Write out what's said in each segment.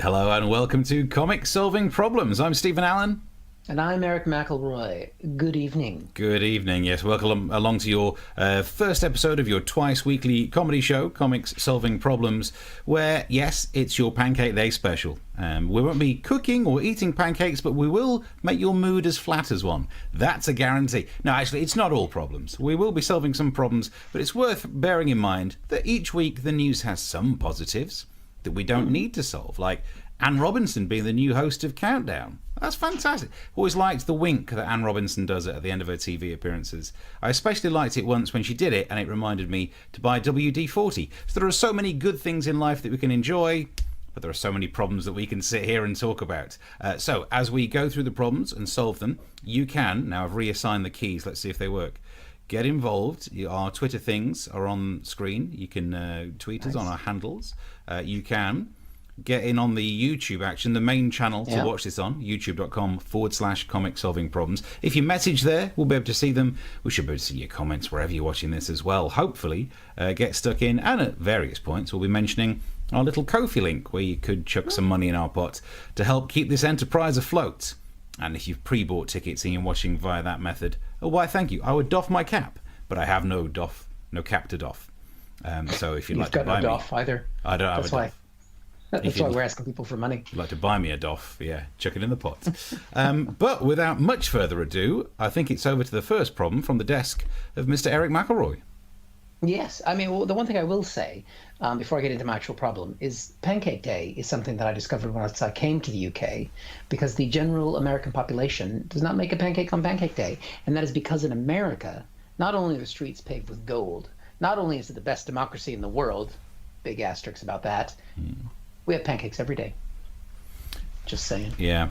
Hello and welcome to Comic Solving Problems. I'm Stephen Allen. And I'm Eric McElroy. Good evening. Good evening. Yes, welcome along to your first episode of your twice-weekly comedy show, Comics Solving Problems, where, yes, it's your Pancake Day special. We won't be cooking or eating pancakes, but we will make your mood as flat as one. That's a guarantee. No, actually, it's not all problems. We will be solving some problems, but it's worth bearing in mind that each week the news has some positives that we don't need to solve, like Anne Robinson being the new host of Countdown. That's fantastic. Always liked the wink that Anne Robinson does at the end of her TV appearances. I especially liked it once when she did it, and it reminded me to buy WD-40. So there are so many good things in life that we can enjoy, but there are so many problems that we can sit here and talk about. So as we go through the problems and solve them, you can, now I've reassigned the keys, let's see if they work. Get involved. Our Twitter things are on screen. You can tweet us on our handles. You can get in on the YouTube action, the main channel to watch this on, youtube.com/comic solving problems. If you message there, we'll be able to see them. We should be able to see your comments wherever you're watching this as well. Hopefully, get stuck in. And at various points, we'll be mentioning our little Ko-fi link where you could chuck some money in our pot to help keep this enterprise afloat. And if you've pre-bought tickets and you're watching via that method, oh, why, thank you. I would doff my cap, but I have no cap to doff. So if you'd like to buy me... You've got no doff either. I don't have a doff. That's why we're asking people for money. If you'd like to buy me a doff, yeah, chuck it in the pot. But without much further ado, I think it's over to the first problem from the desk of Mr. Eric McElroy. Yes, I mean, well, the one thing I will say before I get into my actual problem is Pancake Day is something that I discovered once I came to the UK, because the general American population does not make a pancake on Pancake Day. And that is because in America, not only are the streets paved with gold, not only is it the best democracy in the world, big asterisks about that, we have pancakes every day. Just saying. Yeah.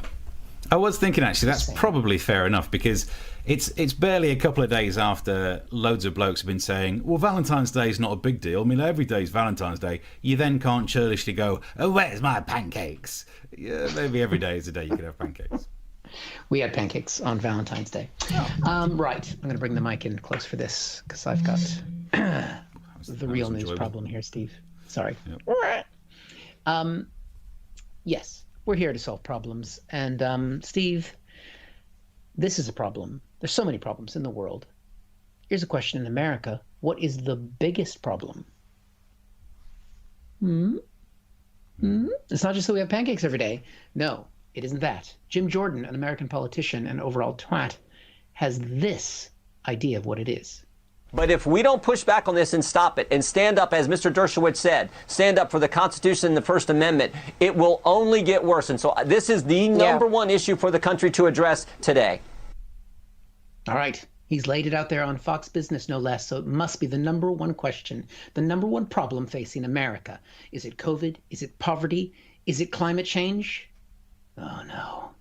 I was thinking, actually, that's probably fair enough, because it's barely a couple of days after loads of blokes have been saying, well, Valentine's Day is not a big deal. I mean, every day is Valentine's Day. You then can't churlishly go, oh, where's my pancakes? Yeah, maybe every day is a day you could have pancakes. We had pancakes on Valentine's Day. Oh. Right. I'm going to bring the mic in close for this, because I've got the real news problem here, Steve. Sorry. Yep. Yes, we're here to solve problems. And Steve, this is a problem. There's so many problems in the world. Here's a question in America. What is the biggest problem? It's not just that we have pancakes every day. No, it isn't that. Jim Jordan, an American politician and overall twat, has this idea of what it is. But if we don't push back on this and stop it and stand up, as Mr. Dershowitz said, stand up for the Constitution and the First Amendment, it will only get worse. And so this is the number one issue for the country to address today. All right. He's laid it out there on Fox Business, no less. So it must be the number one question, the number one problem facing America. Is it COVID? Is it poverty? Is it climate change? Oh, no.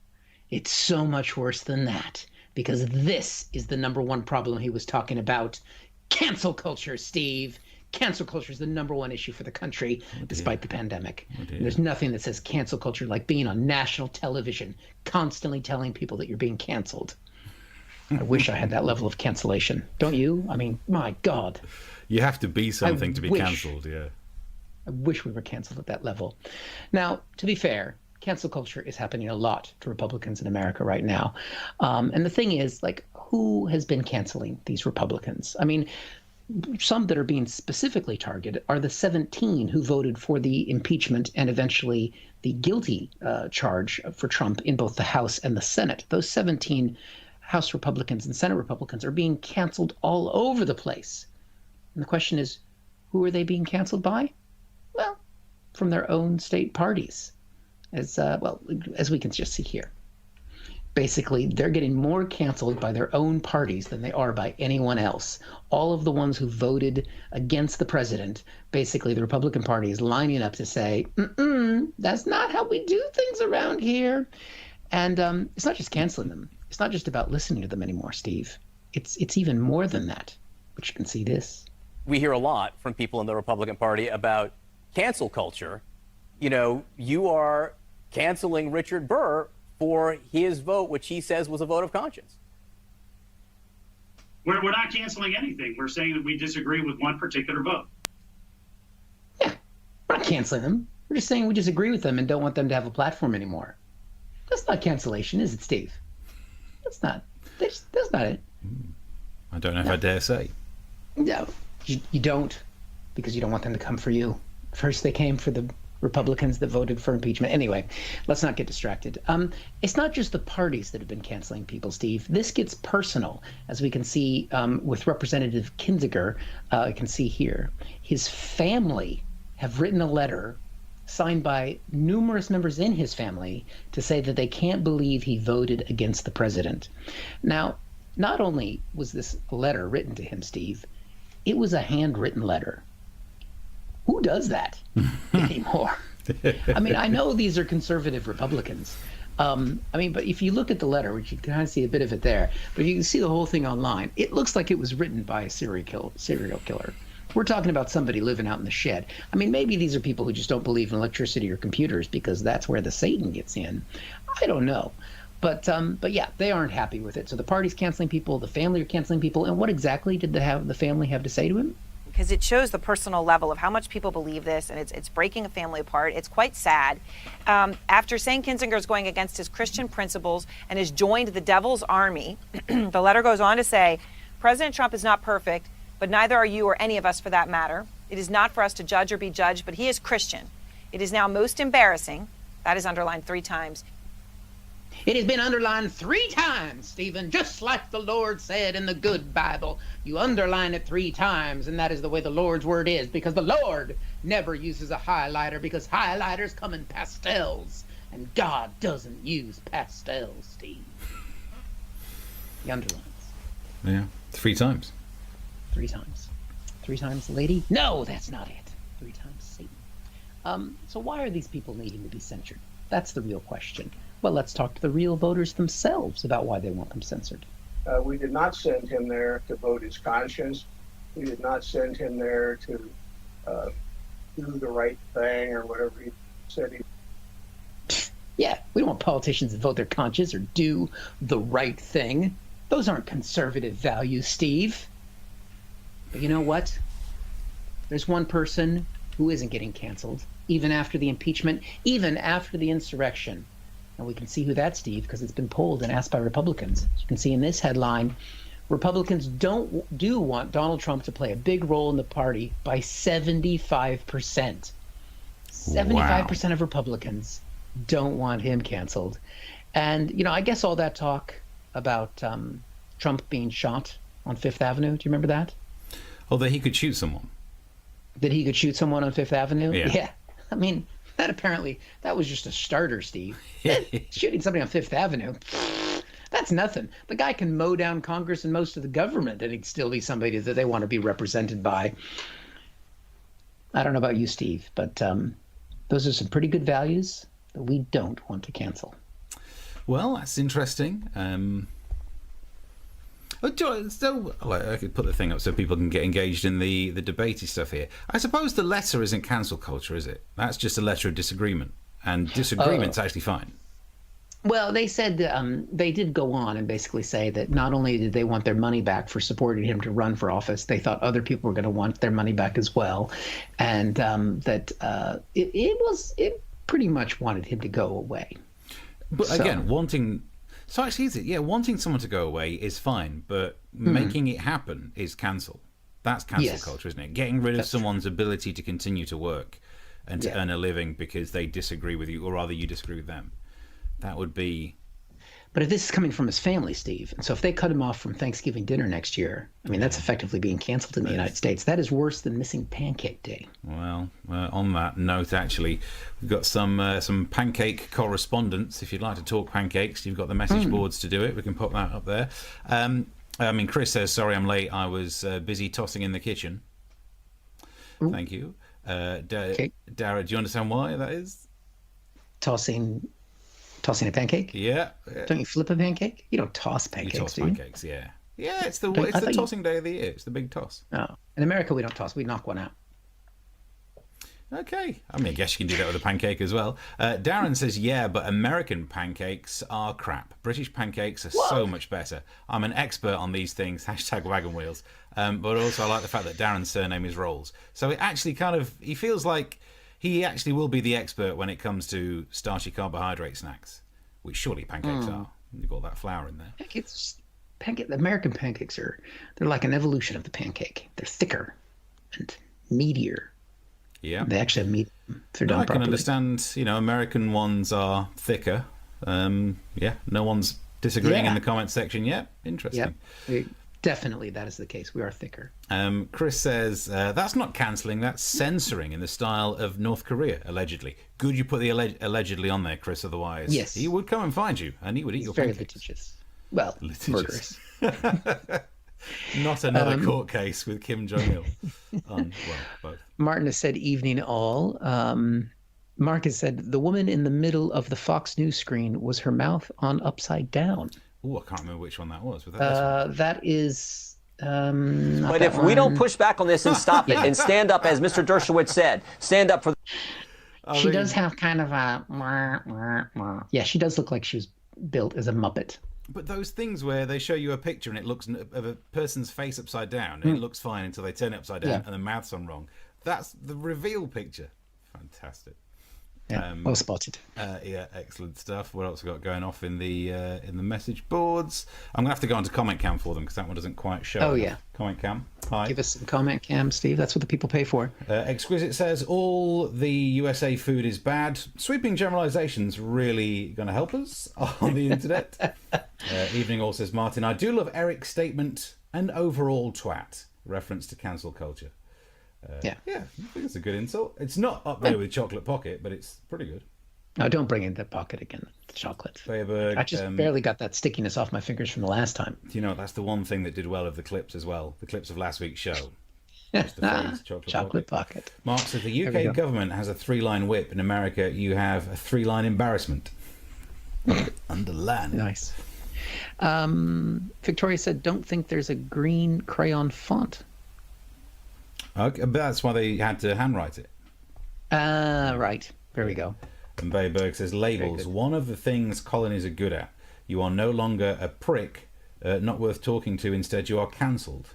It's so much worse than that. Because this is the number one problem he was talking about. Cancel culture, Steve. Cancel culture is the number one issue for the country, despite the pandemic. There's nothing that says cancel culture like being on national television, constantly telling people that you're being canceled. I wish I had that level of cancellation. Don't you? I mean, my God. You have to be something to be cancelled, yeah. I wish we were canceled at that level. Now, to be fair, cancel culture is happening a lot to Republicans in America right now. And the thing is, like, who has been canceling these Republicans? I mean, some that are being specifically targeted are the 17 who voted for the impeachment and eventually the guilty charge for Trump in both the House and the Senate. Those 17 House Republicans and Senate Republicans are being canceled all over the place. And the question is, who are they being canceled by? Well, from their own state parties. As we can just see here. Basically, they're getting more canceled by their own parties than they are by anyone else. All of the ones who voted against the president, basically the Republican Party is lining up to say, that's not how we do things around here. And it's not just canceling them. It's not just about listening to them anymore, Steve. It's even more than that. But you can see this. We hear a lot from people in the Republican Party about cancel culture. You know, you are canceling Richard Burr for his vote, which he says was a vote of conscience. We're not canceling anything. We're saying that we disagree with one particular vote. Yeah, we're not canceling them. We're just saying we disagree with them and don't want them to have a platform anymore. That's not cancellation, is it, Steve? That's not. That's not it. I don't know if I dare say. No, you don't, because you don't want them to come for you. First, they came for the Republicans that voted for impeachment. Anyway, let's not get distracted. It's not just the parties that have been canceling people, Steve. This gets personal, as we can see with Representative Kinzinger. I can see here. His family have written a letter signed by numerous members in his family to say that they can't believe he voted against the president. Now, not only was this letter written to him, Steve, it was a handwritten letter. Who does that anymore? I mean, I know these are conservative Republicans. But if you look at the letter, which you can kind of see a bit of it there, but you can see the whole thing online, it looks like it was written by a serial killer. We're talking about somebody living out in the shed. I mean, maybe these are people who just don't believe in electricity or computers because that's where the Satan gets in. I don't know. But yeah, they aren't happy with it. So the party's canceling people, the family are canceling people. And what exactly did the family have to say to him? Because it shows the personal level of how much people believe this, and it's breaking a family apart. It's quite sad. After saying Kinzinger is going against his Christian principles and has joined the devil's army, the letter goes on to say, President Trump is not perfect, but neither are you or any of us for that matter. It is not for us to judge or be judged, but he is Christian. It is now most embarrassing, that is underlined 3 times. It has been underlined 3 times, Stephen, just like the Lord said in the good Bible. You underline it 3 times, and that is the way the Lord's word is, because the Lord never uses a highlighter, because highlighters come in pastels, and God doesn't use pastels, Steve. He underlines. Yeah, 3 times. 3 times. 3 times, lady? No, that's not it. 3 times, Satan. So why are these people needing to be censored? That's the real question. Well, let's talk to the real voters themselves about why they want them censored. We did not send him there to vote his conscience. We did not send him there to do the right thing or whatever he said he. Yeah, we don't want politicians to vote their conscience or do the right thing. Those aren't conservative values, Steve. But you know what? There's one person who isn't getting canceled, even after the impeachment, even after the insurrection. And we can see who that's, Steve, because it's been polled and asked by Republicans. As you can see in this headline, Republicans do want Donald Trump to play a big role in the party by 75%. 75% of Republicans don't want him canceled. And, I guess all that talk about Trump being shot on Fifth Avenue, do you remember that? Oh, that he could shoot someone. That he could shoot someone on Fifth Avenue? Yeah. I mean, that was just a starter, Steve. Shooting somebody on Fifth Avenue, that's nothing. The guy can mow down Congress and most of the government, and he'd still be somebody that they want to be represented by. I don't know about you, Steve, but those are some pretty good values that we don't want to cancel. Well, that's interesting. So, I could put the thing up so people can get engaged in the debatey stuff here. I suppose the letter isn't cancel culture, is it? That's just a letter of disagreement, and disagreement's actually fine. Well, they said they did go on and basically say that not only did they want their money back for supporting him to run for office, they thought other people were going to want their money back as well, and that it pretty much wanted him to go away. But again, wanting someone to go away is fine, but making it happen is cancel. That's cancel culture, isn't it? Getting rid of someone's ability to continue to work and to earn a living because they disagree with you, or rather you disagree with them. That would be... But if this is coming from his family, Steve, and so if they cut him off from Thanksgiving dinner next year, I mean, that's effectively being canceled in the United States. That is worse than missing Pancake Day. Well, on that note, actually, we've got some pancake correspondence. If you'd like to talk pancakes, you've got the message boards to do it. We can put that up there. Chris says, sorry I'm late. I was busy tossing in the kitchen. Ooh. Thank you. Okay. Dara, do you understand why that is? Tossing a pancake? Yeah. Don't you flip a pancake? You don't toss pancakes, you toss do you? pancakes, yeah. Yeah, it's the tossing day of the year. It's the big toss. Oh. In America, we don't toss. We knock one out. Okay. I mean, I guess you can do that with a pancake as well. Darren says, yeah, but American pancakes are crap. British pancakes are so much better. I'm an expert on these things. # wagon wheels. But also I like the fact that Darren's surname is Rolls. So it actually he feels like He actually will be the expert when it comes to starchy carbohydrate snacks, which surely pancakes are. You've got that flour in there. The American pancakes they're like an evolution of the pancake. They're thicker and meatier. Yeah. They actually have meat if they're done I can properly. understand, American ones are thicker. Yeah, no one's disagreeing in the comment section yet. Interesting. Yep. Definitely that is the case. We are thicker. Chris says, that's not cancelling, that's censoring in the style of North Korea, allegedly. Good you put the allegedly on there, Chris, otherwise he would come and find you and he would eat your very pancakes. litigious. Well, murderous. Not another court case with Kim Jong-il. Both. Martin has said, evening all. Mark has said, the woman in the middle of the Fox News screen was her mouth on upside down. Oh, I can't remember which one that was. Was that that is... but if we don't push back on this and stop it and stand up, as Mr. Dershowitz said, stand up for... She does have kind of a... Yeah, she does look like she was built as a Muppet. But those things where they show you a picture and it looks of a person's face upside down and it looks fine until they turn it upside down and the mouth's on wrong. That's the reveal picture. Fantastic. Yeah, well spotted. Yeah, excellent stuff. What else we got going off in the message boards? I'm gonna have to go onto Comment Cam for them because that one doesn't quite show. Oh yeah, Comment Cam. Hi. Give us some Comment Cam, Steve. That's what the people pay for. Exquisite says all the USA food is bad. Sweeping generalizations really going to help us on the internet. Evening all says Martin. I do love Eric's statement and overall twat reference to cancel culture. Yeah, I think it's a good insult. It's not up there with chocolate pocket, but it's pretty good. No, don't bring in the pocket again. The chocolate. Feuerberg, I just barely got that stickiness off my fingers from the last time. That's the one thing that did well of the clips as well. The clips of last week's show. Just the phrase, chocolate pocket. Mark says the UK government has a 3-line whip. In America, you have a 3-line embarrassment. Underline. Nice. Victoria said, don't think there's a green crayon font. Okay, but that's why they had to handwrite it. Right. There we go. And Bayberg says, labels, one of the things colonies are good at. You are no longer a prick, not worth talking to. Instead, you are cancelled.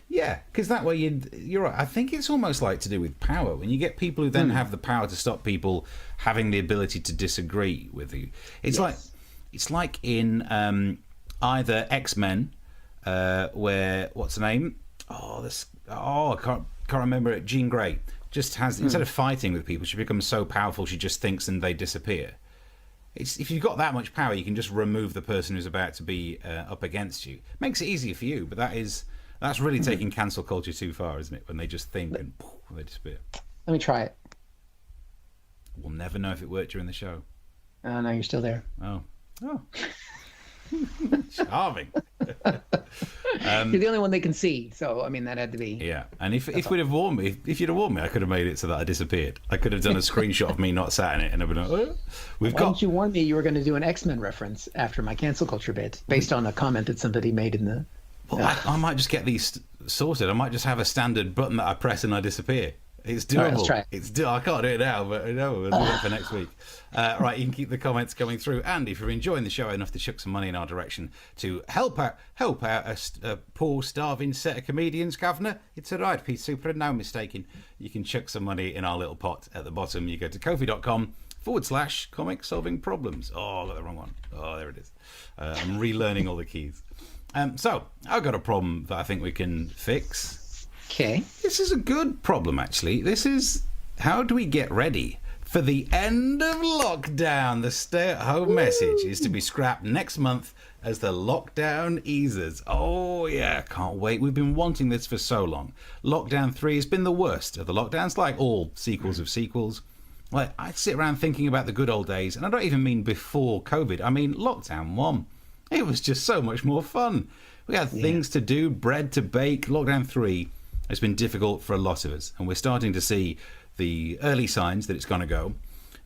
Yeah, because that way you're right. I think it's almost like to do with power. When you get people who then have the power to stop people having the ability to disagree with you. It's like in either X-Men, where, what's the name? I can't remember it. Jean Grey just has, instead of fighting with people, she becomes so powerful she just thinks and they disappear. If you've got that much power, you can just remove the person who's about to be up against you. Makes it easier for you, but that's really taking cancel culture too far, isn't it? When they just think and poof, they disappear. Let me try it. We'll never know if it worked during the show. Oh, no, you're still there. Oh. Charming. You're the only one they can see, so I mean that had to be. Yeah, and if you'd have warned me, I could have made it so that I disappeared. I could have done a screenshot of me not sat in it, and I've been like, Why didn't you warn me you were going to do an X-Men reference after my cancel culture bit, based on a comment that somebody made in the. Well, I might just get these sorted. I might just have a standard button that I press and I disappear. It's doable. All right, let's try it. I can't do it now, but we'll do it for next week. Right, you can keep the comments coming through. And if you're enjoying the show enough to chuck some money in our direction to help out a poor, starving set of comedians, Governor, it's all right, Pete Super, no mistaking. You can chuck some money in our little pot at the bottom. You go to kofi.com/comic solving problems. Oh, I got the wrong one. Oh, there it is. I'm relearning all the keys. So, I've got a problem that I think we can fix. Okay. This is a good problem, actually. This is, how do we get ready for the end of lockdown? The stay-at-home message is to be scrapped next month as the lockdown eases. Oh, yeah, can't wait. We've been wanting this for so long. Lockdown 3 has been the worst of the lockdowns, like all sequels of sequels. Like, I sit around thinking about the good old days, and I don't even mean before COVID. I mean lockdown 1. It was just so much more fun. We had things to do, bread to bake. Lockdown 3 has been difficult for a lot of us, and we're starting to see the early signs that it's going to go.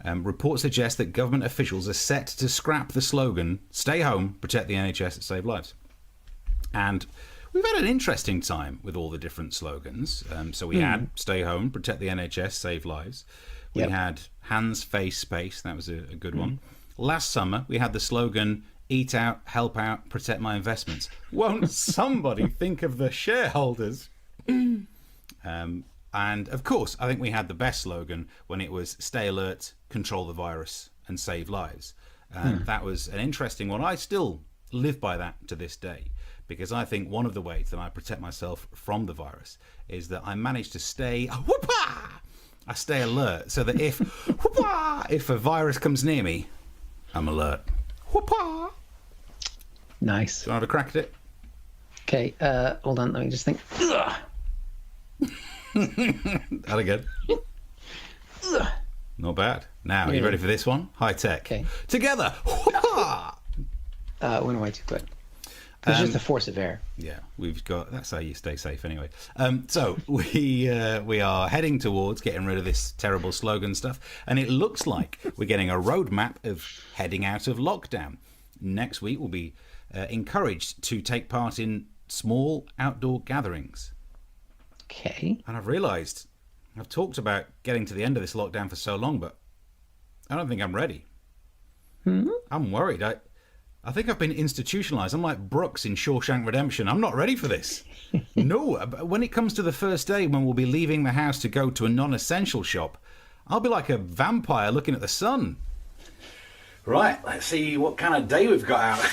Reports suggest that government officials are set to scrap the slogan, stay home, protect the NHS, save lives. And we've had an interesting time with all the different slogans. So we had stay home, protect the NHS, save lives. We had hands, face, space. That was a good one. Last summer, we had the slogan, eat out, help out, protect my investments. Won't somebody think of the shareholders? And of course, I think we had the best slogan when it was "Stay alert, control the virus, and save lives." And that was an interesting one. I still live by that to this day, because I think one of the ways that I protect myself from the virus is that I manage to stay I stay alert, so that if a virus comes near me, I'm alert. Nice. Do you want to have a crack at it? Okay, hold on, let me just think. That again. Not bad. Now, are you ready for this one? High tech. Okay. Together. Went away too quick. It's just a force of air. Yeah, that's how you stay safe anyway. So we are heading towards getting rid of this terrible slogan stuff, and it looks like we're getting a roadmap of heading out of lockdown. Next week we'll be encouraged to take part in small outdoor gatherings. Okay. And I've realised I've talked about getting to the end of this lockdown for so long, but I don't think I'm ready. I'm worried. I think I've been institutionalized. I'm like Brooks in Shawshank Redemption. I'm not ready for this. No, when it comes to the first day when we'll be leaving the house to go to a non-essential shop, I'll be like a vampire looking at the sun. Right, let's see what kind of day we've got out.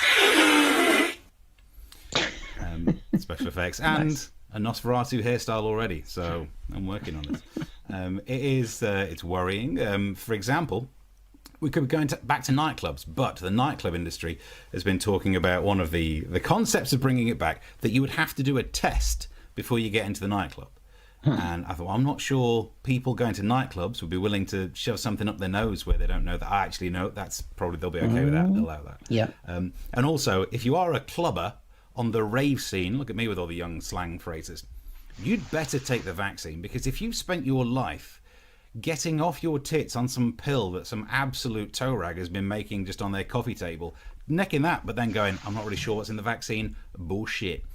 Special effects and nice. A Nosferatu hairstyle already, so I'm working on it. It's worrying. For example, we could be going back to nightclubs, but the nightclub industry has been talking about one of the concepts of bringing it back, that you would have to do a test before you get into the nightclub. And I thought, well, I'm not sure people going to nightclubs would be willing to shove something up their nose where they don't know that. I actually know that's probably, they'll be okay with that. They'll allow that. Yeah. And also, if you are a clubber on the rave scene, look at me with all the young slang phrases, you'd better take the vaccine, because if you've spent your life getting off your tits on some pill that some absolute toe rag has been making just on their coffee table, necking that, but then going, I'm not really sure what's in the vaccine, bullshit.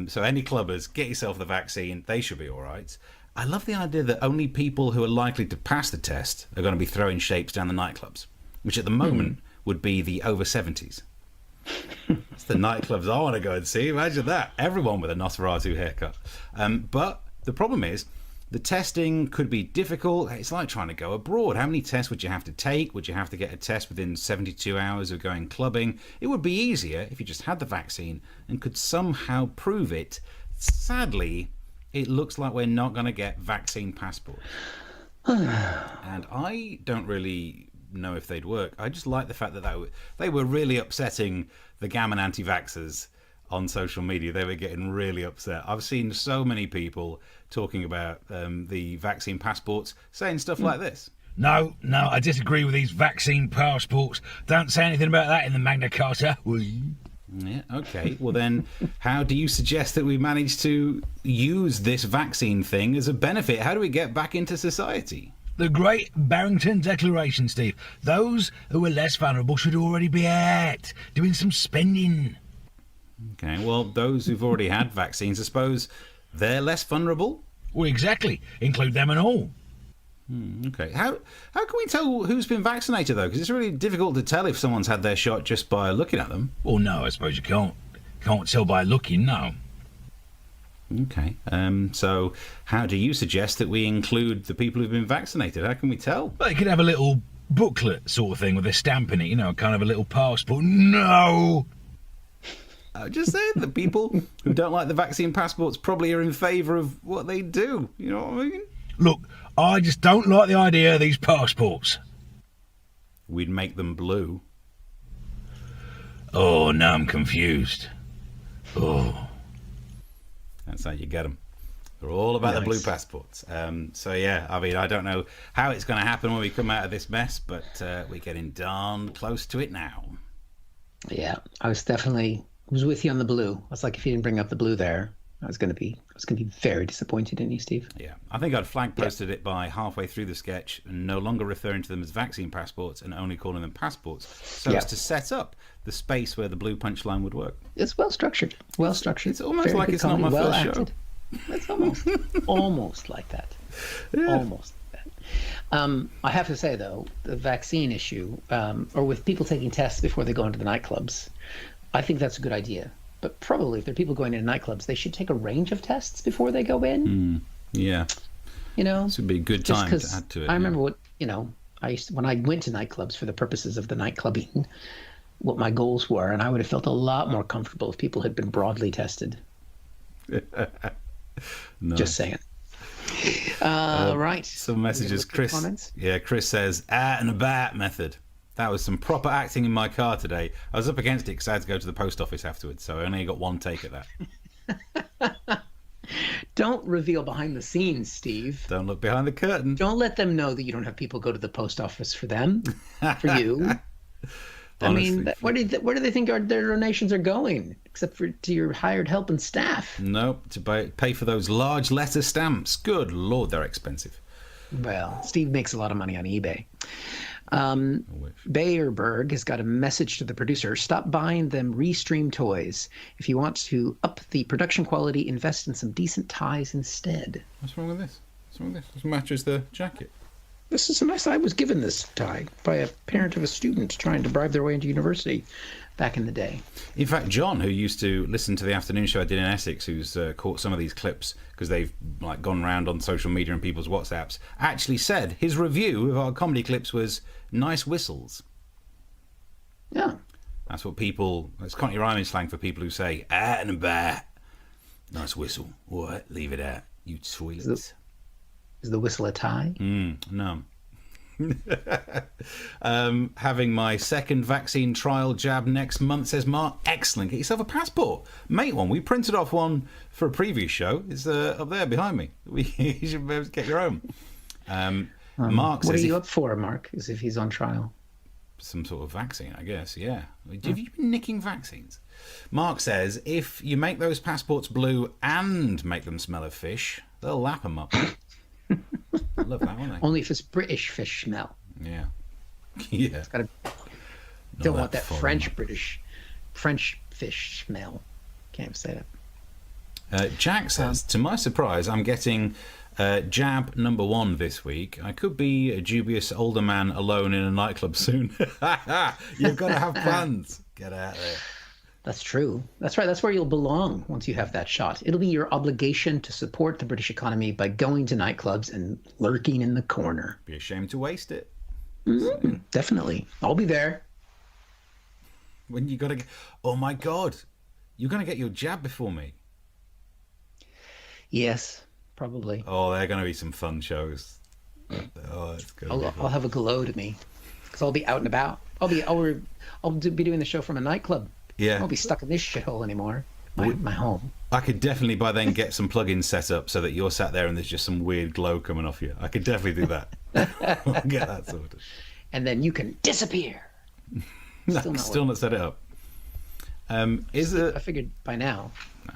So any clubbers, get yourself the vaccine. They should be all right. I love the idea that only people who are likely to pass the test are going to be throwing shapes down the nightclubs, which at the moment would be the over 70s. That's the nightclubs I want to go and see. Imagine that. Everyone with a Nosferatu haircut. But the problem is, the testing could be difficult. It's like trying to go abroad. How many tests would you have to take? Would you have to get a test within 72 hours of going clubbing? It would be easier if you just had the vaccine and could somehow prove it. Sadly, it looks like we're not going to get vaccine passports. And I don't really know if they'd work. I just like the fact that they were really upsetting the gammon anti-vaxxers on social media. They were getting really upset. I've seen so many people talking about the vaccine passports saying stuff like this. No, I disagree with these vaccine passports. Don't say anything about that in the Magna Carta. Yeah, okay. Well then, how do you suggest that we manage to use this vaccine thing as a benefit? How do we get back into society? The Great Barrington Declaration, Steve. Those who are less vulnerable should already be out, doing some spending. Okay, well, those who've already had vaccines, I suppose they're less vulnerable? Well, exactly. Include them and all. Okay. How can we tell who's been vaccinated, though? Because it's really difficult to tell if someone's had their shot just by looking at them. Well, no, I suppose you can't. Can't tell by looking, no. Okay. So how do you suggest that we include the people who've been vaccinated? How can we tell? Well, you could have a little booklet sort of thing with a stamp in it, you know, kind of a little passport. No! Just saying, the people who don't like the vaccine passports probably are in favour of what they do. You know what I mean? Look, I just don't like the idea of these passports. We'd make them blue. Oh, now I'm confused. Oh. That's how you get them. They're all about the blue passports. So, yeah, I mean, I don't know how it's going to happen when we come out of this mess, but we're getting darn close to it now. Yeah, I was with you on the blue. I was like, if you didn't bring up the blue there, I was going to be very disappointed in you, Steve. Yeah, I think I'd flag posted it by halfway through the sketch, and no longer referring to them as vaccine passports and only calling them passports, so as to set up the space where the blue punchline would work. It's well structured. It's almost very like it's comedy, not my first show. It's almost like that. Yeah. Almost like that. I have to say, though, the vaccine issue, or with people taking tests before they go into the nightclubs, I think that's a good idea. But probably if there are people going into nightclubs, they should take a range of tests before they go in. Yeah. You know, this would be a good just time to 'cause add to it. I remember what, when I went to nightclubs for the purposes of the nightclubbing, what my goals were, and I would have felt a lot more comfortable if people had been broadly tested. No. Just saying. Right. Some messages. Chris. Comments? Yeah, Chris says, "At and about method." That was some proper acting in my car today. I was up against it because I had to go to the post office afterwards, so I only got one take at that. Don't reveal behind the scenes, Steve. Don't look behind the curtain. Don't let them know that you don't have people go to the post office for them, for you. I mean, where do they think their donations are going? Except to your hired help and staff. Nope, to pay for those large letter stamps. Good Lord, they're expensive. Well, Steve makes a lot of money on eBay. Bayerberg has got a message to the producer. Stop buying them Restream toys. If you want to up the production quality, invest in some decent ties instead. What's wrong with this? This matches the jacket. This is a nice. I was given this tie by a parent of a student trying to bribe their way into university back in the day. In fact, John, who used to listen to the afternoon show I did in Essex, who's caught some of these clips because they've gone round on social media and people's WhatsApps, actually said his review of our comedy clips was nice whistles. Yeah. That's what people... It's Cockney rhyming slang for people who say, "At and about." Nice whistle. What? Leave it out, you toilets. Is the whistle a tie? No. Having my second vaccine trial jab next month, says Mark. Excellent. Get yourself a passport. Make one. We printed off one for a previous show. It's up there behind me. You should be able to get your own. Mark says... What are you up for, Mark, as if he's on trial? Some sort of vaccine, I guess, yeah. Have you been nicking vaccines? Mark says, if you make those passports blue and make them smell of fish, they'll lap them up. I love that, won't they? Only if it's British fish smell. Yeah. Yeah. Don't want that French fish smell. Can't even say that. Jack says, to my surprise, I'm getting jab number 1 this week. I could be a dubious older man alone in a nightclub soon. You've got to have plans. Get out there. That's true. That's right. That's where you'll belong once you have that shot. It'll be your obligation to support the British economy by going to nightclubs and lurking in the corner. Be ashamed to waste it. Definitely. I'll be there. When you got to... Oh, my God. You're going to get your jab before me. Yes, probably. Oh, they're going to be some fun shows. Oh, it's good. I'll have a glow to me because I'll be out and about. I'll be doing the show from a nightclub. Yeah. I won't be stuck in this shithole anymore. My home. I could definitely by then get some plugins set up so that you're sat there and there's just some weird glow coming off you. I could definitely do that. I'll get that sorted. And then you can disappear. Still not set it up. I figured by now. No.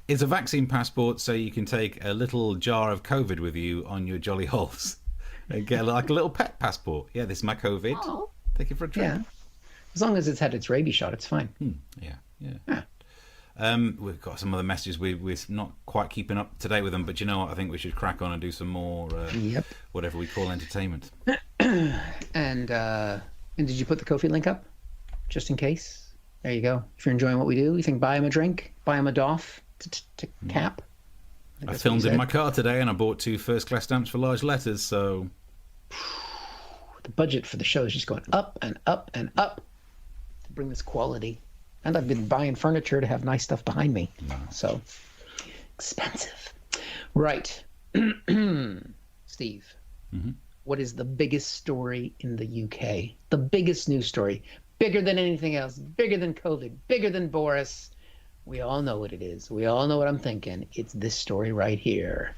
Is a vaccine passport so you can take a little jar of COVID with you on your jolly holes and get like a little pet passport. Yeah, this is my COVID. Oh. Take it for a trip. Yeah. As long as it's had its rabies shot, it's fine. Yeah. We've got some other messages. We're not quite keeping up to date with them, but you know what? I think we should crack on and do some more whatever we call entertainment. And did you put the Ko-fi link up? Just in case? There you go. If you're enjoying what we do, you think buy him a drink, buy him a doff to cap. I filmed in my car today and I bought 2 first-class stamps for large letters, so... The budget for the show is just going up and up and up to bring this quality. And I've been buying furniture to have nice stuff behind me. No. So, expensive. Right. Steve, what is the biggest story in the UK? The biggest news story. Bigger than anything else. Bigger than COVID. Bigger than Boris. We all know what it is. We all know what I'm thinking. It's this story right here.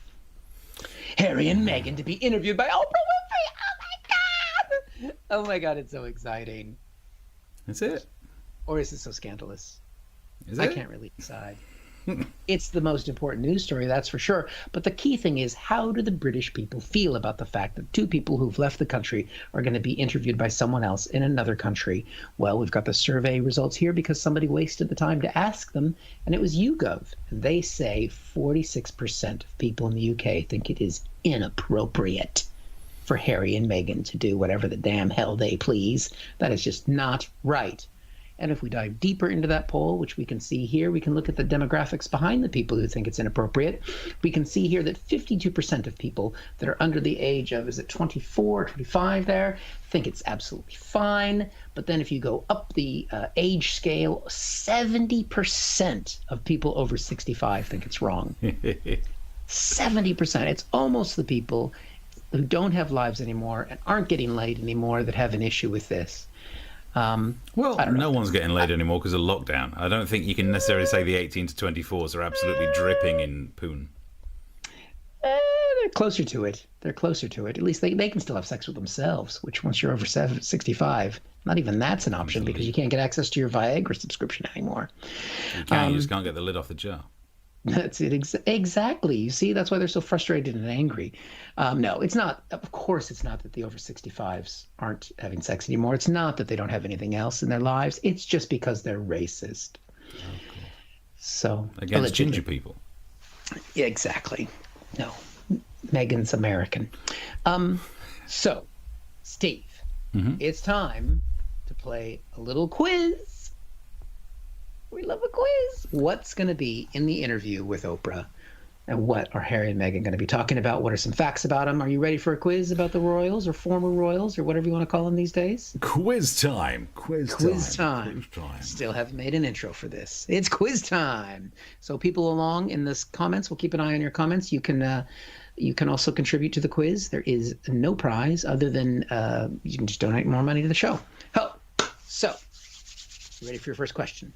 Harry and Meghan to be interviewed by Oprah Winfrey. Oh, my God. Oh, my God. It's so exciting. That's it. Or is it so scandalous? Is it? I can't really decide. It's the most important news story, that's for sure. But the key thing is, how do the British people feel about the fact that 2 people who've left the country are going to be interviewed by someone else in another country? Well, we've got the survey results here because somebody wasted the time to ask them, and it was YouGov. And they say 46% of people in the UK think it is inappropriate for Harry and Meghan to do whatever the damn hell they please. That is just not right. And if we dive deeper into that poll, which we can see here, we can look at the demographics behind the people who think it's inappropriate. We can see here that 52% of people that are under the age of, is it 24, 25 there, think it's absolutely fine. But then if you go up the age scale, 70% of people over 65 think it's wrong. 70%. It's almost the people who don't have lives anymore and aren't getting laid anymore that have an issue with this. Well, no one's getting laid anymore because of lockdown. I don't think you can necessarily say the 18 to 24s are absolutely dripping in poon. They're closer to it. They're closer to it. At least they can still have sex with themselves, which once you're over 65, not even that's an option because you can't get access to your Viagra subscription anymore. You can, you just can't get the lid off the jar. That's it. Exactly. You see, that's why they're so frustrated and angry. No, it's not. Of course, it's not that the over 65s aren't having sex anymore. It's not that they don't have anything else in their lives. It's just because they're racist. So against ginger people. Yeah, exactly. No, Megan's American. So, Steve, it's time to play a little quiz. We love a quiz. What's going to be in the interview with Oprah? And what are Harry and Meghan going to be talking about? What are some facts about them? Are you ready for a quiz about the royals or former royals or whatever you want to call them these days? Quiz time. Quiz time. Still haven't made an intro for this. It's quiz time. So people along in the comments, we'll keep an eye on your comments. You can also contribute to the quiz. There is no prize other than you can just donate more money to the show. So, you ready for your first question?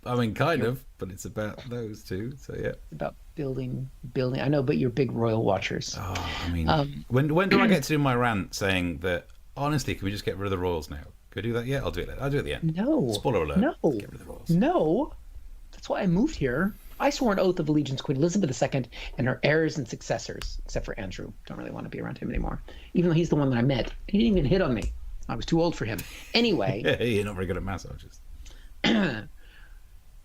I mean, kind of, but it's about those two, so yeah. It's about building. I know, but you're big royal watchers. Oh, I mean, when do I get to do my rant saying that, honestly, can we just get rid of the royals now? Can I do that yet? I'll do it later. I'll do it at the end. No. Spoiler alert. No. Get rid of the royals. No. That's why I moved here. I swore an oath of allegiance to Queen Elizabeth II and her heirs and successors, except for Andrew. Don't really want to be around him anymore. Even though he's the one that I met. He didn't even hit on me. I was too old for him. Anyway. Yeah, you're not very good at massages.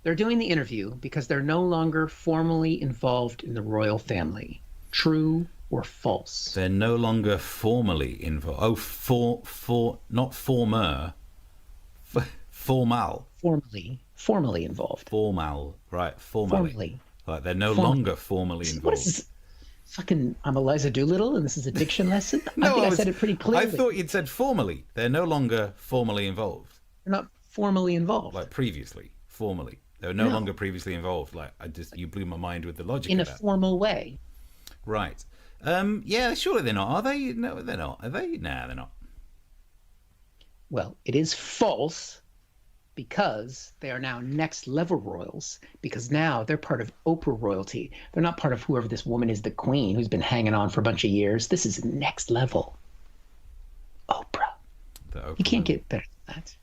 They're doing the interview because they're no longer formally involved in the royal family. True or false? They're no longer formally involved. Oh, not former. Formal. Formally involved. Formal, right? Formally. Like they're no longer formally involved. What is this? Fucking, I'm Eliza Doolittle, and this is a diction lesson. I think I said it pretty clearly. I thought you'd said formally. They're no longer formally involved. They're not formally involved. Like previously, formally. They were no longer previously involved. Like you blew my mind with the logic in of a that. formal way. Right. Yeah, surely they're not. Are they? No, they're not. Are they? Nah, they're not. Well, it is false because they are now next level royals, because now they're part of Oprah royalty. They're not part of whoever this woman is, the queen, who's been hanging on for a bunch of years. This is next level. Oprah. You can't get better than that.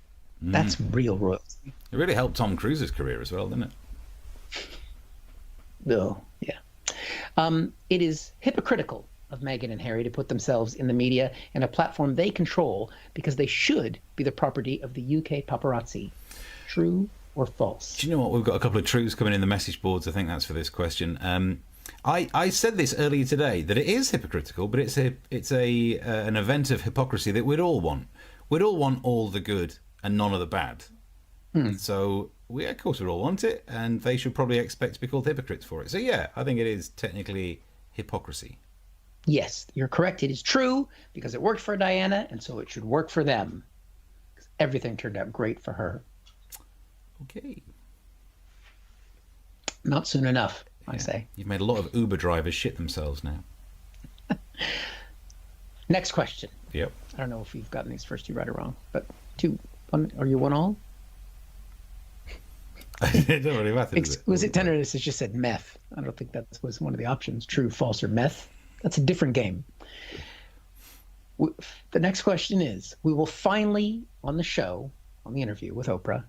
That's real royalty. It really helped Tom Cruise's career as well, didn't it? Oh, yeah. It is hypocritical of Meghan and Harry to put themselves in the media and a platform they control because they should be the property of the UK paparazzi. True or false? Do you know what? We've got a couple of truths coming in the message boards. I think that's for this question. I said this earlier today that it is hypocritical, but it's an event of hypocrisy that we'd all want. We'd all want all the good and none of the bad. So we, of course, we all want it, and they should probably expect to be called hypocrites for it. So yeah, I think it is technically hypocrisy. Yes, you're correct. It is true because it worked for Diana, and so it should work for them. Everything turned out great for her. Okay. Not soon enough, I say. You've made a lot of Uber drivers shit themselves now. Next question. Yep. I don't know if you've gotten these first two right or wrong, but are you 1-all? It don't really matter. Exquisite tenderness has just said meth. I don't think that was one of the options. True, false, or meth. That's a different game. The next question is, we will finally, on the show, on the interview with Oprah,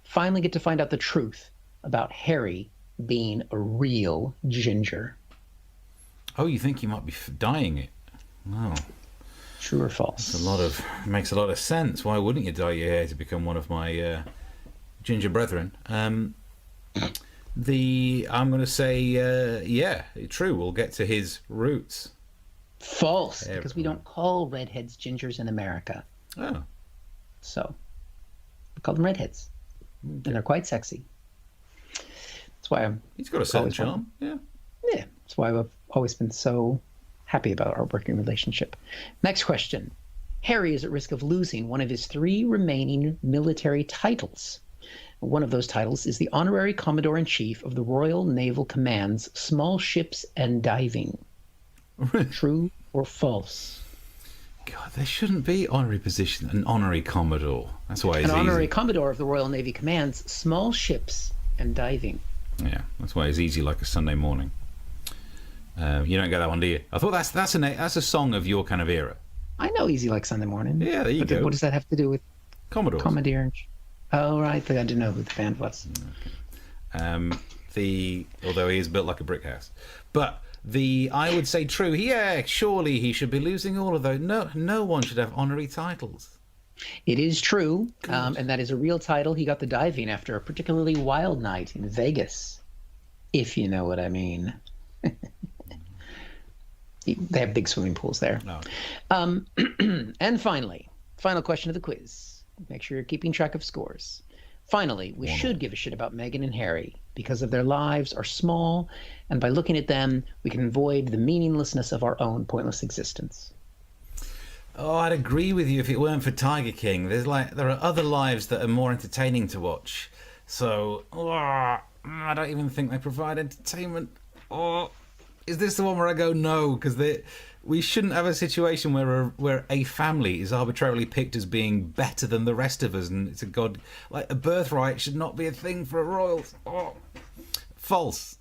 finally get to find out the truth about Harry being a real ginger. Oh, you think you might be dyeing it? No. True or false? Makes a lot of sense. Why wouldn't you dye your hair to become one of my ginger brethren? I'm going to say, yeah, true. We'll get to his roots. False, because we don't call redheads gingers in America. Oh. So, we call them redheads. and they're quite sexy. That's why He's got a certain charm. Yeah. Yeah, that's why I've always been so happy about our working relationship. Next question. Harry is at risk of losing one of his 3 remaining military titles. One of those titles is the Honorary Commodore-in-Chief of the Royal Naval Command's Small Ships and Diving. True or false? God, there shouldn't be honorary position, an honorary Commodore. That's why it's An easy. Honorary Commodore of the Royal Navy Command's Small Ships and Diving. Yeah, that's why it's easy like a Sunday morning. You don't get that one, do you? I thought that's a song of your kind of era. I know Easy Like Sunday Morning. Yeah, there you go. What does that have to do with Commodores. Commandeer? Oh, right. I didn't know who the band was. Although he is built like a brick house. But I would say true. Yeah, surely he should be losing all of those. No one should have honorary titles. It is true, and that is a real title. He got the diving after a particularly wild night in Vegas, if you know what I mean. They have big swimming pools there. No. And finally, final question of the quiz. Make sure you're keeping track of scores. Finally, we should give a shit about Meghan and Harry because of their lives are small, and by looking at them, we can avoid the meaninglessness of our own pointless existence. Oh, I'd agree with you if it weren't for Tiger King. There are other lives that are more entertaining to watch. So, I don't even think they provide entertainment. Or is this the one where I go no? Because we shouldn't have a situation where a family is arbitrarily picked as being better than the rest of us, and it's a birthright should not be a thing for royals. False.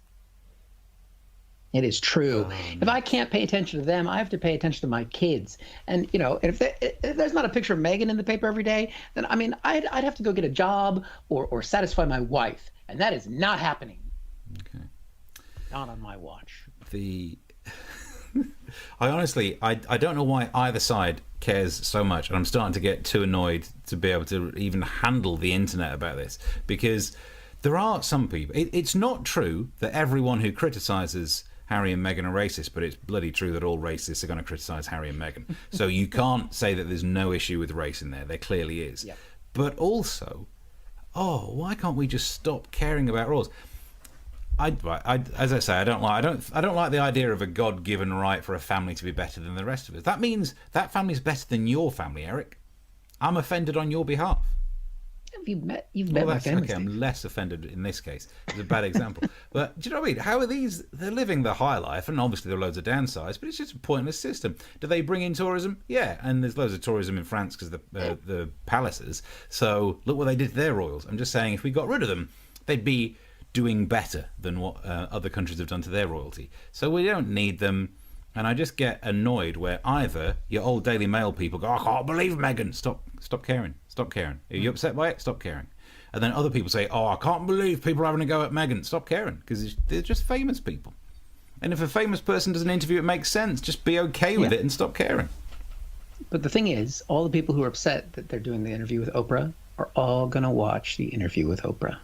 It is true. If I can't pay attention to them, I have to pay attention to my kids. And, if there's not a picture of Meghan in the paper every day, then, I'd have to go get a job or satisfy my wife. And that is not happening. Okay. Not on my watch. I don't know why either side cares so much. And I'm starting to get too annoyed to be able to even handle the internet about this. Because there are some people... It's not true that everyone who criticises Harry and Meghan are racist, but it's bloody true that all racists are going to criticise Harry and Meghan. So you can't say that there's no issue with race in there. There clearly is. Yep. But also, why can't we just stop caring about royals? As I say, I don't like the idea of a God-given right for a family to be better than the rest of us. That means that family's better than your family, Eric. I'm offended on your behalf. You've met my family. Okay, I'm less offended in this case. It's a bad example. But do you know what I mean? How are these? They're living the high life, and obviously there are loads of downsides, but it's just a pointless system. Do they bring in tourism? Yeah, and there's loads of tourism in France because the palaces. So look what they did to their royals. I'm just saying if we got rid of them, they'd be doing better than what other countries have done to their royalty. So we don't need them. And I just get annoyed where either your old Daily Mail people go, I can't believe Meghan. Stop caring. Stop caring. Are you upset by it? Stop caring. And then other people say, I can't believe people are having a go at Meghan. Stop caring, because they're just famous people. And if a famous person does an interview, it makes sense. Just be okay with it and stop caring. But the thing is, all the people who are upset that they're doing the interview with Oprah are all going to watch the interview with Oprah.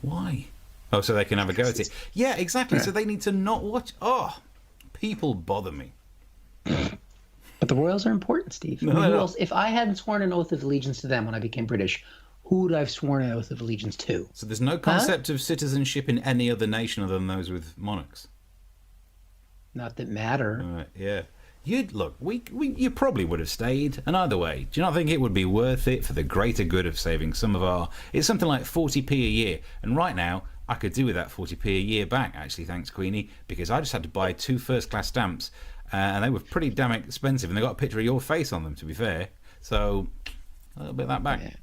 Why? Oh, so they can have a go at it. Yeah, exactly. Yeah. So they need to not watch. People bother me. But the royals are important, Steve. Who else? If I hadn't sworn an oath of allegiance to them when I became British, who would I have sworn an oath of allegiance to? So there's no concept of citizenship in any other nation other than those with monarchs? Not that matter. Right, yeah. You probably would have stayed. And either way, do you not think it would be worth it for the greater good of saving some of our... It's something like 40p a year. And right now, I could do with that 40p a year back, actually, thanks, Queenie, because I just had to buy 2 first-class stamps, and they were pretty damn expensive, and they got a picture of your face on them, to be fair. So, a little bit of that back. Yeah.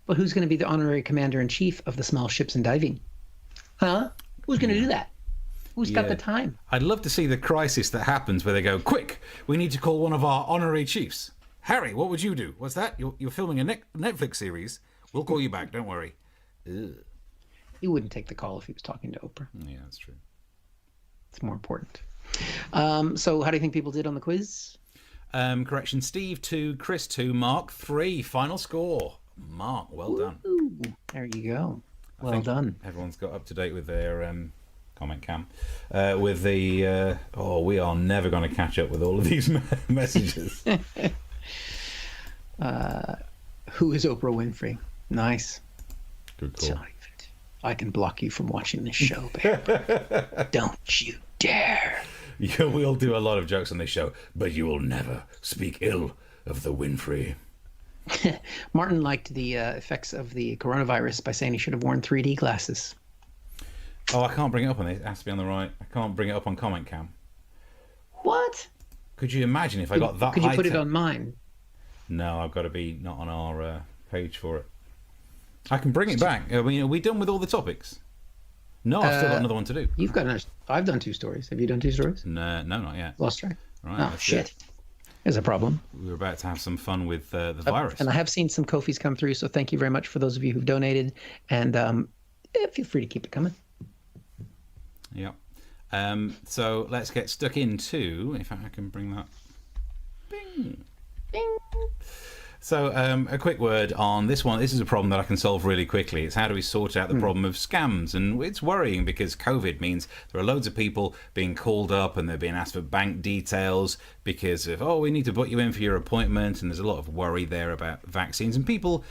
But who's going to be the honorary commander-in-chief of the small ships and diving? Huh? Who's going to do that? Who's got the time? I'd love to see the crisis that happens where they go, quick, we need to call one of our honorary chiefs. Harry, what would you do? What's that? You're filming a Netflix series. We'll call you back, don't worry. Ugh. He wouldn't take the call if he was talking to Oprah. Yeah, that's true. It's more important. So how do you think people did on the quiz? Correction, Steve 2, Chris 2, Mark 3. Final score. Mark, well done. There you go. Well done. Everyone's got up to date with their comment cam. With the, we are never going to catch up with all of these messages. Who is Oprah Winfrey? Nice. Good call. Sorry, I can block you from watching this show, Bear. Don't you dare. You will do a lot of jokes on this show, but you will never speak ill of the Winfrey. Martin liked the effects of the coronavirus by saying he should have worn 3D glasses. Oh, I can't bring it up on this. It has to be on the right. I can't bring it up on Comment Cam. What? Could you imagine if I got that Could you put it high-tech? on mine? No, I've got to be not on our page for it. I can bring it back. Are we done with all the topics? No, I've still got another one to do. You've got another. I've done 2 stories. Have you done 2 stories? No, not yet. Lost track. Right, Oh, let's shit. do it. There's a problem. We were about to have some fun with the virus. And I have seen some Ko-fis come through, so thank you very much for those of you who've donated. And feel free to keep it coming. Yep. So let's get stuck into, if I can bring that. Bing. Bing. So a quick word on this one. This is a problem that I can solve really quickly. It's how do we sort out the problem of scams? And it's worrying because COVID means there are loads of people being called up and they're being asked for bank details because of, we need to put you in for your appointment. And there's a lot of worry there about vaccines. And people,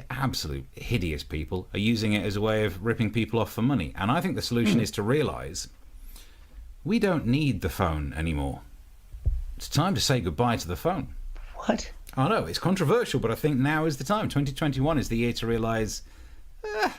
absolute hideous people, are using it as a way of ripping people off for money. And I think the solution is to realise we don't need the phone anymore. It's time to say goodbye to the phone. What? I know, it's controversial, but I think now is the time. 2021 is the year to realise, you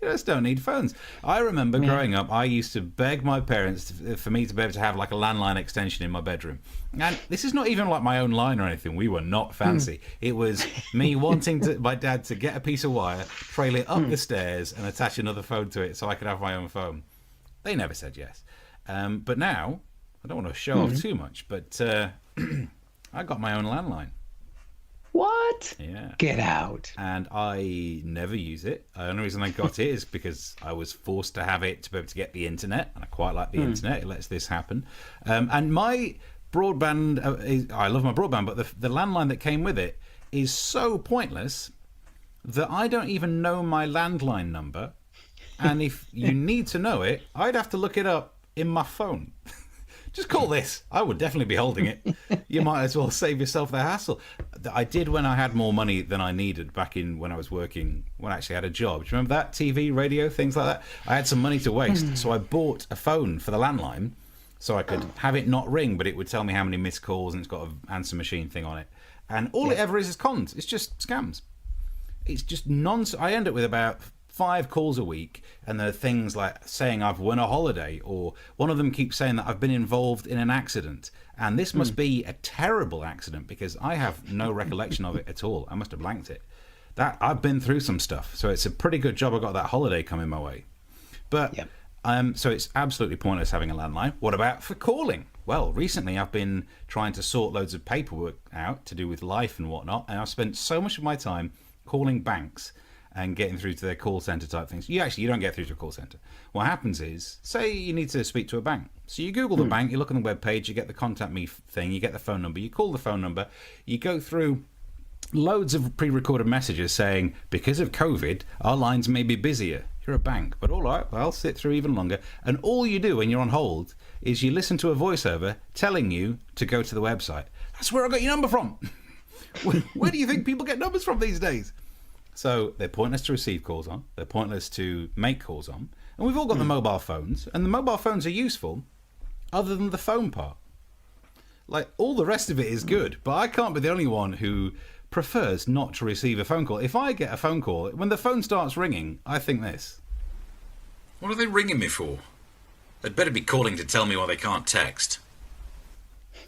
just don't need phones. I remember growing up, I used to beg my parents for me to be able to have like a landline extension in my bedroom. And this is not even like my own line or anything. We were not fancy. It was me wanting my dad to get a piece of wire, trail it up the stairs and attach another phone to it so I could have my own phone. They never said yes. But now, I don't want to show off too much, but I got my own landline. What? Yeah. Get out. And I never use it. The only reason I got it is because I was forced to have it to be able to get the internet, and I quite like the internet. It lets this happen. And my broadband, I love my broadband, but the landline that came with it is so pointless that I don't even know my landline number. And if you need to know it, I'd have to look it up in my phone. Just call this. I would definitely be holding it. You might as well save yourself the hassle. I did when I had more money than I needed back in when I was working, when I actually had a job. Do you remember that? TV, radio, things like that? I had some money to waste, so I bought a phone for the landline so I could have it not ring, but it would tell me how many missed calls, and it's got an answer machine thing on it. And all it ever is cons. It's just scams. It's just nonsense. I end up with about 5 calls a week, and there are things like saying I've won a holiday, or one of them keeps saying that I've been involved in an accident, and this must be a terrible accident because I have no recollection of it at all. I must have blanked it. That I've been through some stuff, so it's a pretty good job I got that holiday coming my way. But so it's absolutely pointless having a landline. What about for calling? Well, recently I've been trying to sort loads of paperwork out to do with life and whatnot, and I've spent so much of my time calling banks and getting through to their call centre type things. You don't get through to a call centre. What happens is, say you need to speak to a bank. So you Google the bank, you look on the web page, you get the contact me thing, you get the phone number, you call the phone number, you go through loads of pre-recorded messages saying, because of COVID, our lines may be busier. You're a bank, but all right, well, I'll sit through even longer. And all you do when you're on hold is you listen to a voiceover telling you to go to the website. That's where I got your number from. Where do you think people get numbers from these days? So they're pointless to receive calls on. They're pointless to make calls on. And we've all got the mobile phones. And the mobile phones are useful other than the phone part. Like, all the rest of it is good. But I can't be the only one who prefers not to receive a phone call. If I get a phone call, when the phone starts ringing, I think this. What are they ringing me for? They'd better be calling to tell me why they can't text.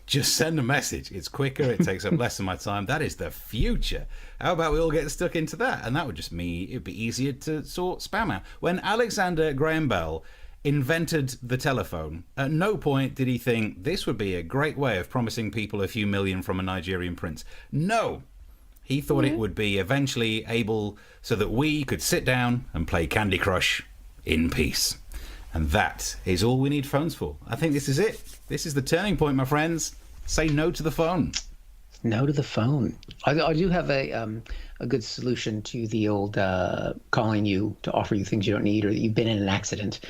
Just send a message. It's quicker. It takes up less of my time. That is the future. How about we all get stuck into that? And that would just mean it'd be easier to sort spam out. When Alexander Graham Bell invented the telephone, at no point did he think this would be a great way of promising people a few million from a Nigerian prince. No. He thought it would be eventually able so that we could sit down and play Candy Crush in peace. And that is all we need phones for. I think this is it. This is the turning point, my friends. Say no to the phone. No to the phone. I do have a good solution to the old calling you to offer you things you don't need or that you've been in an accident.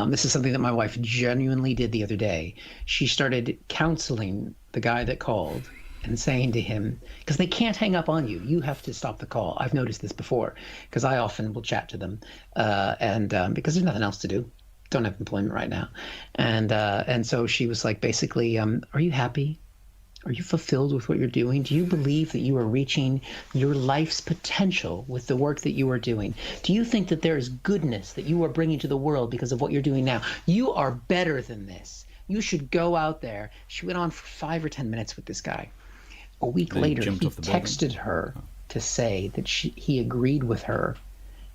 This is something that my wife genuinely did the other day. She started counseling the guy that called and saying to him, because they can't hang up on you. You have to stop the call. I've noticed this before, because I often will chat to them, and because there's nothing else to do. Don't have employment right now. And so she was like, basically, are you happy? Are you fulfilled with what you're doing? Do you believe that you are reaching your life's potential with the work that you are doing? Do you think that there is goodness that you are bringing to the world because of what you're doing now? You are better than this. You should go out there. She went on for 5 or 10 minutes with this guy. A week later, he texted her to say that he agreed with her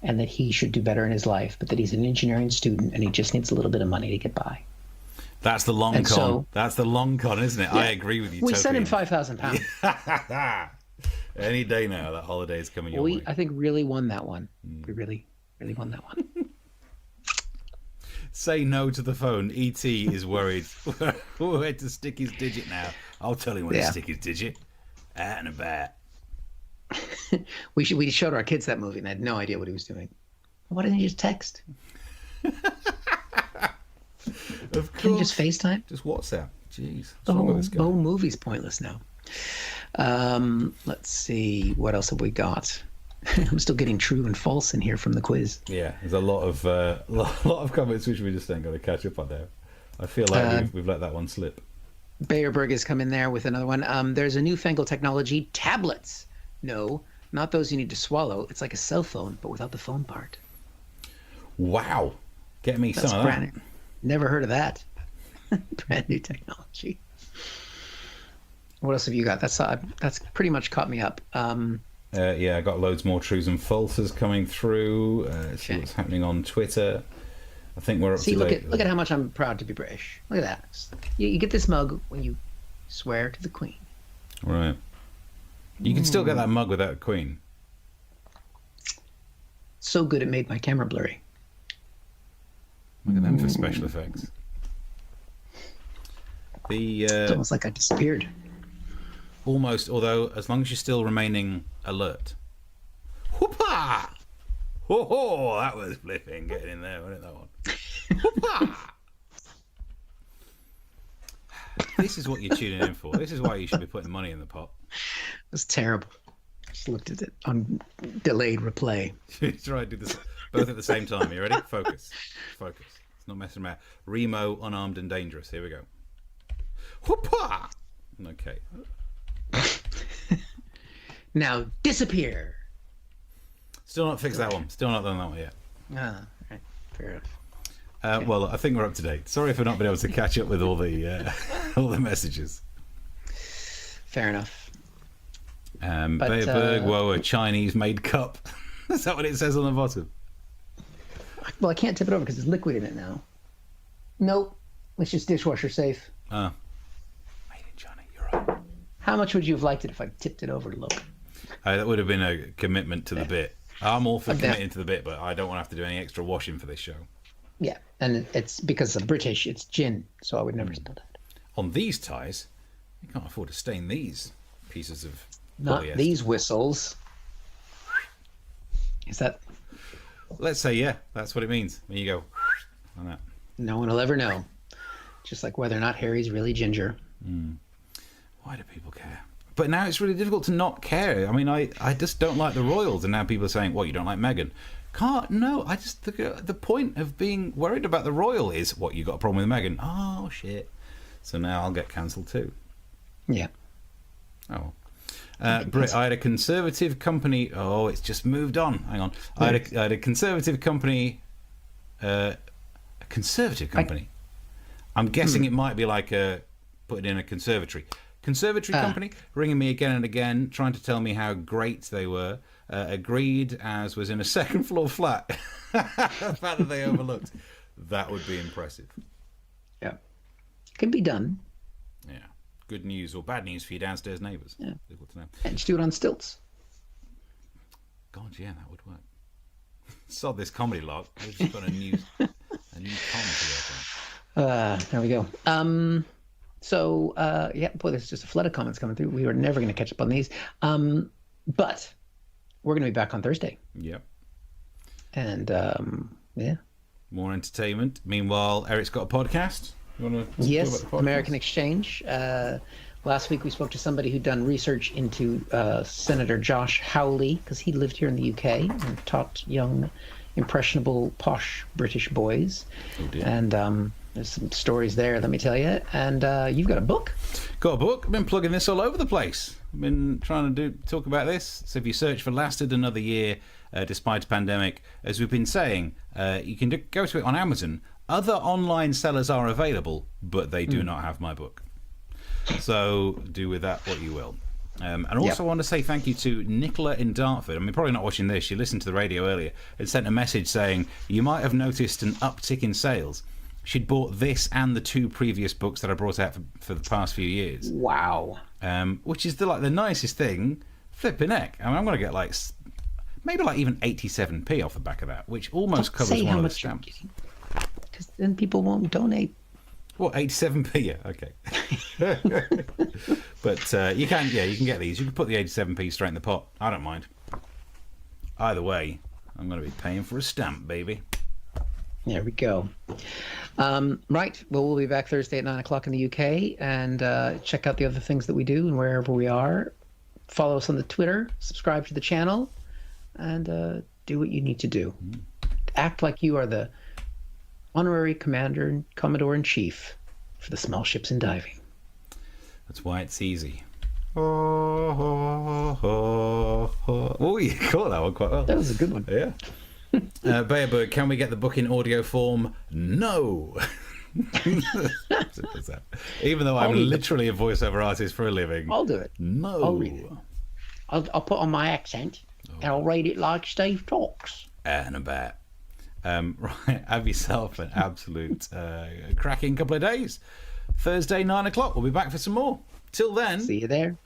and that he should do better in his life, but that he's an engineering student and he just needs a little bit of money to get by. That's the long con. So, that's the long con, isn't it? Yeah, I agree with you. We sent him £5,000. Any day now, that holiday is coming your way. I think really won that one. We really won that one. Say no to the phone. E.T. is worried where to stick his digit now. I'll tell him where to stick his digit. Out and about. We showed our kids that movie and I had no idea what he was doing. Why didn't he just text? Of course. Can you just FaceTime? Just WhatsApp. Jeez. The whole movie's pointless now. Let's see. What else have we got? I'm still getting true and false in here from the quiz. Yeah, there's a lot of comments which we just ain't got to catch up on now. I feel like we've let that one slip. Bayerberg has come in there with another one. There's a newfangled technology, tablets. No, not those you need to swallow. It's like a cell phone, but without the phone part. Wow. Get me some of that. Never heard of that. Brand new technology. What else have you got? That's pretty much caught me up. Yeah, I got loads more trues and falses coming through. See what's happening on Twitter. I think we're up to date. Look at how much I'm proud to be British. Look at that. You get this mug when you swear to the Queen. Right. You can still get that mug without a Queen. So good it made my camera blurry. Look at them for special effects. It's almost like I disappeared. Almost, although as long as you're still remaining alert. Whoopah! Ho, that was flipping. Getting in there, wasn't it, that one? Whoopah! This is what you're tuning in for. This is why you should be putting money in the pot. It's terrible. Just looked at it on delayed replay. Try to do this both at the same time. You ready? Focus. It's not messing around. Remo, unarmed and dangerous. Here we go. Whoopah! Okay. Now disappear. Still not fixed that one. Still not done that one yet. Right. Fair enough. Okay. Well, I think we're up to date. Sorry for not being able to catch up with all the all the messages. Fair enough. Bayerberg, whoa, a Chinese-made cup. Is that what it says on the bottom? Well, I can't tip it over because there's liquid in it now. Nope. It's just dishwasher safe. Made in China. You're right. How much would you have liked it if I tipped it over to look? That would have been a commitment to the bit. I'm all for committing to the bit, but I don't want to have to do any extra washing for this show. Yeah, and it's because of British, it's gin, so I would never spill that. On these ties, you can't afford to stain these pieces of Not polyester. These whistles. Is that... Let's say, yeah, that's what it means when you go on that. No one will ever know. Just like whether or not Harry's really ginger. Why do people care? But now it's really difficult to not care. I mean, I just don't like the royals, and now people are saying, "Well, you don't like Meghan." No. I just the point of being worried about the royal is what you got a problem with Meghan. Oh shit! So now I'll get cancelled too. Yeah. Oh. Brit, I had a conservative company. Oh, it's just moved on. Hang on. I had a conservative company. A conservative company. I'm guessing it might be like put it in a conservatory. Conservatory company ringing me again and again, trying to tell me how great they were. Agreed, as was in a second floor flat. The fact that they overlooked. That would be impressive. Yeah. Can be done. Yeah. Good news or bad news for your downstairs neighbours. Yeah. Difficult to know. And just do it on stilts. God, yeah, that would work. Sod this comedy lot. We've just got a new comedy to work on. There we go. Yeah, boy, there's just a flood of comments coming through. We were never going to catch up on these. But we're going to be back on Thursday. Yep. And, yeah. More entertainment. Meanwhile, Eric's got a podcast. You want to Yes, talk about the podcast? American Exchange. Last week we spoke to somebody who'd done research into Senator Josh Hawley, because he lived here in the UK and taught young, impressionable, posh British boys. Oh dear. And there's some stories there, let me tell you. And you've got a book? Got a book. I've been plugging this all over the place. I've been trying to talk about this. So if you search for Lasted Another Year, despite a pandemic, as we've been saying, you can go to it on Amazon. Other online sellers are available, but they do not have my book. So do with that what you will. And also I want to say thank you to Nicola in Dartford. I mean, probably not watching this. She listened to the radio earlier and sent a message saying, you might have noticed an uptick in sales. She'd bought this and the 2 previous books that I brought out for the past few years. Wow. Which is the nicest thing. Flipping heck. I mean, I'm going to get maybe even 87p off the back of that, which almost covers one of the stamps. Because then people won't donate. What, 87p? Yeah, okay. But you can get these. You can put the 87p straight in the pot. I don't mind. Either way, I'm going to be paying for a stamp, baby. There we go. Right. Well, we'll be back Thursday at 9 o'clock in the UK, and check out the other things that we do and wherever we are. Follow us on the Twitter, subscribe to the channel, and do what you need to do. Act like you are the honorary commander and commodore-in-chief for the small ships in diving. That's why it's easy. Oh, you caught that one quite well. That was a good one. Yeah. Bearbird, can we get the book in audio form? No. Simple as that. Even though I'm literally a voiceover artist for a living. I'll do it. No. I'll read it. I'll put on my accent, and I'll read it like Steve talks. And about. Right, have yourself an absolute cracking couple of days. Thursday, 9 o'clock. We'll be back for some more. Till then. See you there.